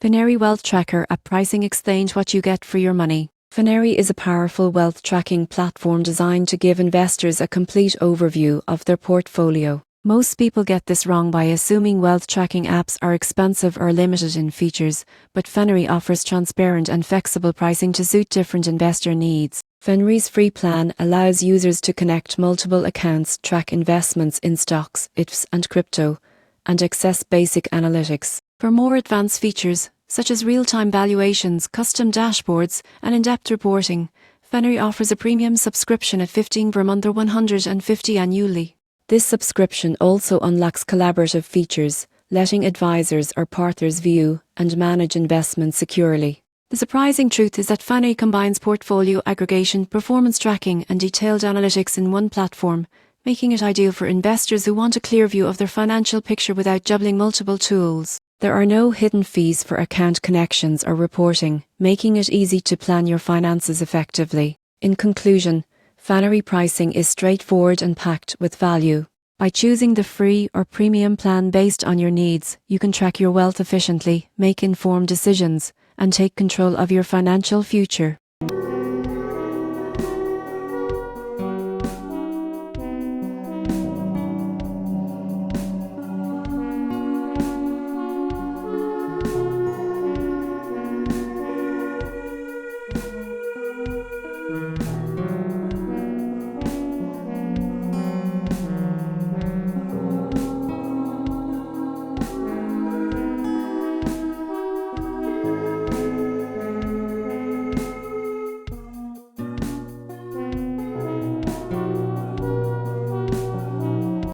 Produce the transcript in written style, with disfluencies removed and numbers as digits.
Finary Wealth Tracker, a pricing exchange what you get for your money. Finary is a powerful wealth tracking platform designed to give investors a complete overview of their portfolio. Most people get this wrong by assuming wealth tracking apps are expensive or limited in features, but Finary offers transparent and flexible pricing to suit different investor needs. Finary's free plan allows users to connect multiple accounts, track investments in stocks, ETFs and crypto, and access basic analytics. For more advanced features, such as real-time valuations, custom dashboards, and in-depth reporting, Finary offers a premium subscription at $15 per month or $150 annually. This subscription also unlocks collaborative features, letting advisors or partners view and manage investments securely. The surprising truth is that Finary combines portfolio aggregation, performance tracking, and detailed analytics in one platform, making it ideal for investors who want a clear view of their financial picture without juggling multiple tools. There are no hidden fees for account connections or reporting, making it easy to plan your finances effectively. In conclusion, Finary pricing is straightforward and packed with value. By choosing the free or premium plan based on your needs, you can track your wealth efficiently, make informed decisions, and take control of your financial future.